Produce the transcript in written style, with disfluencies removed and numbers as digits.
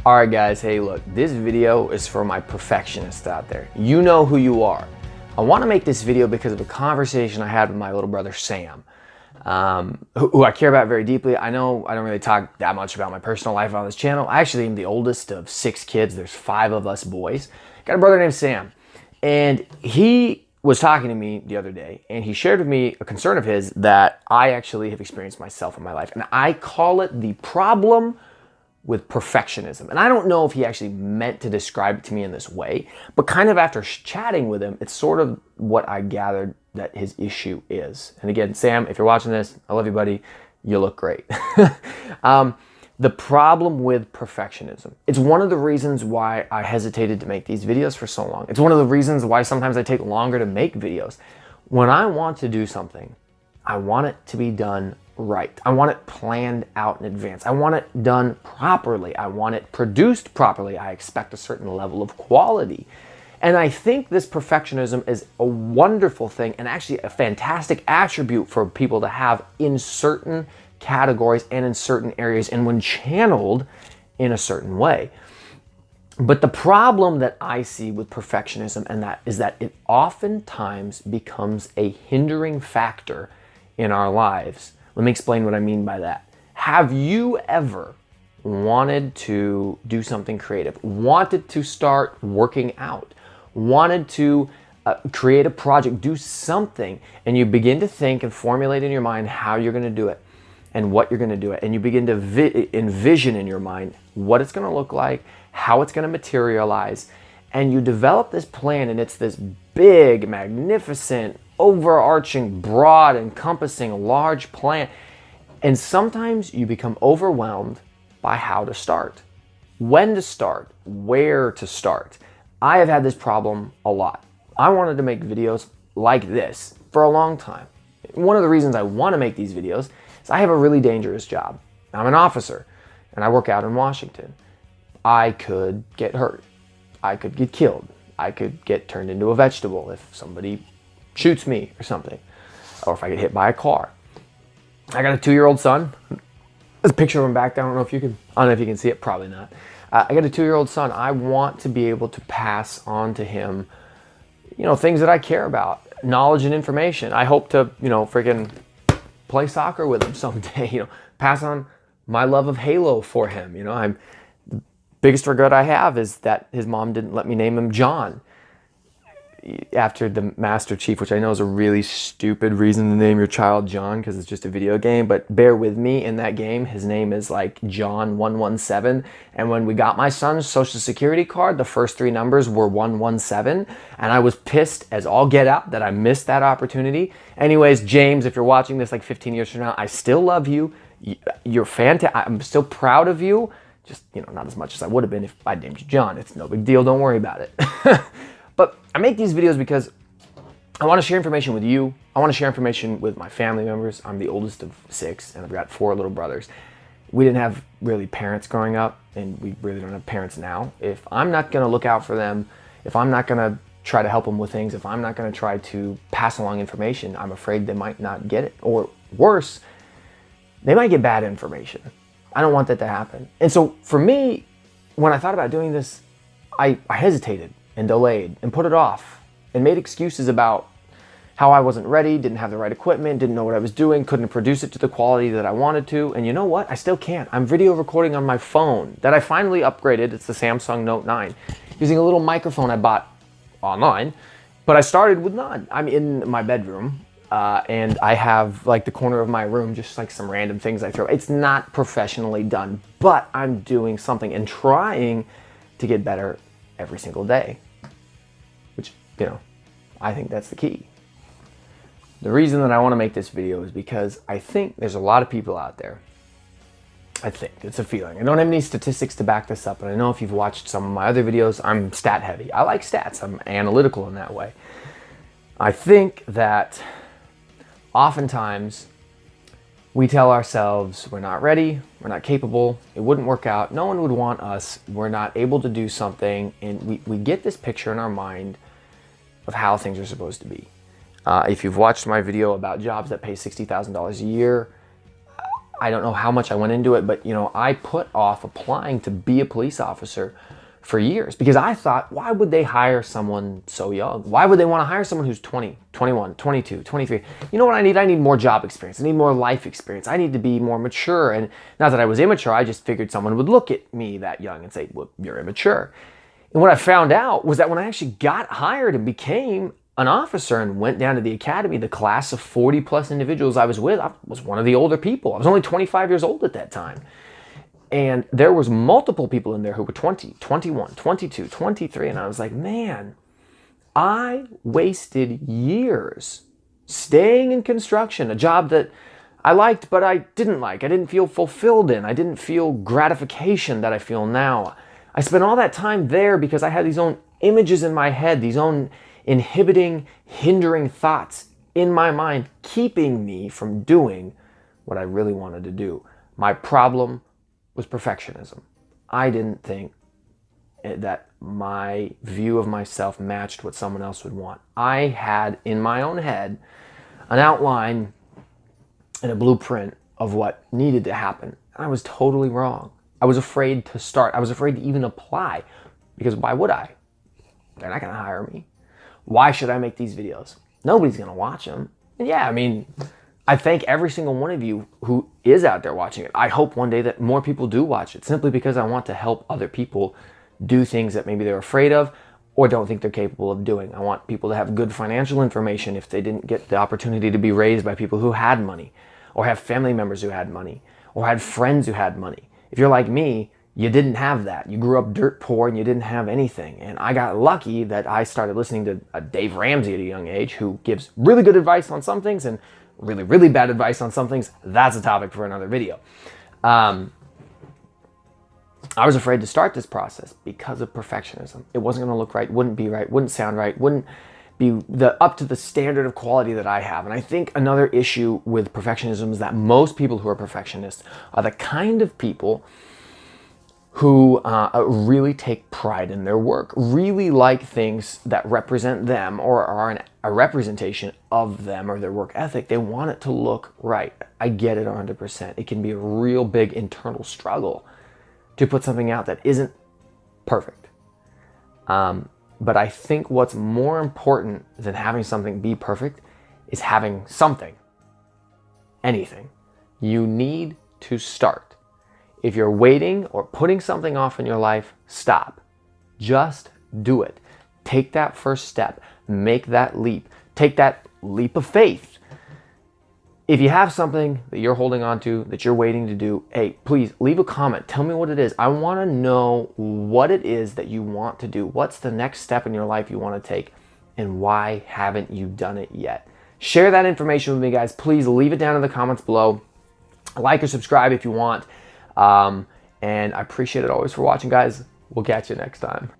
All right, guys, hey, look, this video is for my perfectionists out there. You know who you are. I want to make this video because of a conversation I had with my little brother, Sam, who I care about very deeply. I know I don't really talk that much about my personal life on this channel. I actually am the oldest of 6 kids. There's 5 of us boys. Got a brother named Sam, and he was talking to me the other day, and he shared with me a concern of his that I actually have experienced myself in my life, and I call it the problem with perfectionism. And I don't know if he actually meant to describe it to me in this way, but kind of after chatting with him, it's sort of what I gathered that his issue is. And again, Sam, if you're watching this, I love you, buddy. You look great. The problem with perfectionism. It's one of the reasons why I hesitated to make these videos for so long. It's one of the reasons why sometimes I take longer to make videos. When I want to do something, I want it to be done right. I want it planned out in advance. I want it done properly. I want it produced properly. I expect a certain level of quality. And I think this perfectionism is a wonderful thing and actually a fantastic attribute for people to have in certain categories and in certain areas and when channeled in a certain way. But the problem that I see with perfectionism is that it oftentimes becomes a hindering factor in our lives. Let me explain what I mean by that. Have you ever wanted to do something creative, wanted to start working out, wanted to create a project, do something, and you begin to think and formulate in your mind how you're going to do it and what you're going to do it, and you begin to envision in your mind what it's going to look like, how it's going to materialize, and you develop this plan, and it's this big, magnificent, overarching, broad, encompassing, large plan. And sometimes you become overwhelmed by how to start, when to start, where to start. I have had this problem a lot. I wanted to make videos like this for a long time. One of the reasons I want to make these videos is I have a really dangerous job. I'm an officer and I work out in Washington. I could get hurt. I could get killed. I could get turned into a vegetable if somebody shoots me or something, or if I get hit by a car. I got a 2-year-old son. There's a picture of him back there. I don't know if you can see it, probably not. I got a 2-year-old son. I want to be able to pass on to him, things that I care about, knowledge and information. I hope to, freaking play soccer with him someday, pass on my love of Halo for him. The biggest regret I have is that his mom didn't let me name him John after the Master Chief, which I know is a really stupid reason to name your child John because it's just a video game, but bear with me, in that game his name is like John 117, and when we got my son's social security card, the first 3 numbers were 117, and I was pissed as all get out that I missed that opportunity. Anyways, James, if you're watching this like 15 years from now, I still love you. You're fantastic. I'm still proud of you. Just, not as much as I would have been if I named you John. It's no big deal. Don't worry about it. But I make these videos because I want to share information with you. I want to share information with my family members. I'm the oldest of 6, and I've got 4 little brothers. We didn't have really parents growing up, and we really don't have parents now. If I'm not going to look out for them, if I'm not going to try to help them with things, if I'm not going to try to pass along information, I'm afraid they might not get it. Or worse, they might get bad information. I don't want that to happen. And so for me, when I thought about doing this, I hesitated and delayed and put it off and made excuses about how I wasn't ready, didn't have the right equipment, didn't know what I was doing, couldn't produce it to the quality that I wanted to. And you know what? I still can't. I'm video recording on my phone that I finally upgraded. It's the Samsung Note 9, using a little microphone I bought online, but I started with none. I'm in my bedroom and I have like the corner of my room, just like some random things I throw. It's not professionally done, but I'm doing something and trying to get better every single day, which, I think that's the key. The reason that I want to make this video is because I think there's a lot of people out there. I think it's a feeling. I don't have any statistics to back this up, and I know if you've watched some of my other videos, I'm stat heavy. I like stats. I'm analytical in that way. I think that oftentimes we tell ourselves we're not ready, we're not capable, it wouldn't work out, no one would want us, we're not able to do something, and we get this picture in our mind of how things are supposed to be. If you've watched my video about jobs that pay $60,000 a year, I don't know how much I went into it, but you know, I put off applying to be a police officer for years because I thought, why would they hire someone so young? Why would they want to hire someone who's 20, 21, 22, 23? You know what I need? I need more job experience. I need more life experience. I need to be more mature. And not that I was immature, I just figured someone would look at me that young and say, well, you're immature. And what I found out was that when I actually got hired and became an officer and went down to the academy, the class of 40 plus individuals I was with, I was one of the older people. I was only 25 years old at that time. And there was multiple people in there who were 20, 21, 22, 23. And I was like, man, I wasted years staying in construction, a job that I liked, but I didn't like. I didn't feel fulfilled in. I didn't feel gratification that I feel now. I spent all that time there because I had these own images in my head, these own inhibiting, hindering thoughts in my mind, keeping me from doing what I really wanted to do. My problem was perfectionism. I didn't think that my view of myself matched what someone else would want. I had in my own head an outline and a blueprint of what needed to happen. I was totally wrong. I was afraid to start. I was afraid to even apply because why would I? They're not gonna hire me. Why should I make these videos? Nobody's gonna watch them. And yeah, I mean, I thank every single one of you who is out there watching it. I hope one day that more people do watch it simply because I want to help other people do things that maybe they're afraid of or don't think they're capable of doing. I want people to have good financial information if they didn't get the opportunity to be raised by people who had money or have family members who had money or had friends who had money. If you're like me, you didn't have that. You grew up dirt poor and you didn't have anything. And I got lucky that I started listening to Dave Ramsey at a young age, who gives really good advice on some things and really, really bad advice on some things. That's a topic for another video. I was afraid to start this process because of perfectionism. It wasn't going to look right, wouldn't be right, wouldn't sound right, wouldn't be up to the standard of quality that I have. And I think another issue with perfectionism is that most people who are perfectionists are the kind of people who really take pride in their work, really like things that represent them or are a representation of them or their work ethic. They want it to look right. I get it 100%. It can be a real big internal struggle to put something out that isn't perfect. But I think what's more important than having something be perfect is having something, anything. You need to start. If you're waiting or putting something off in your life, stop. Just do it. Take that first step. Make that leap. Take that leap of faith. If you have something that you're holding on to, that you're waiting to do, hey, please leave a comment. Tell me what it is. I want to know what it is that you want to do. What's the next step in your life you want to take? And why haven't you done it yet? Share that information with me, guys. Please leave it down in the comments below. Like or subscribe if you want. And I appreciate it always for watching, guys. We'll catch you next time.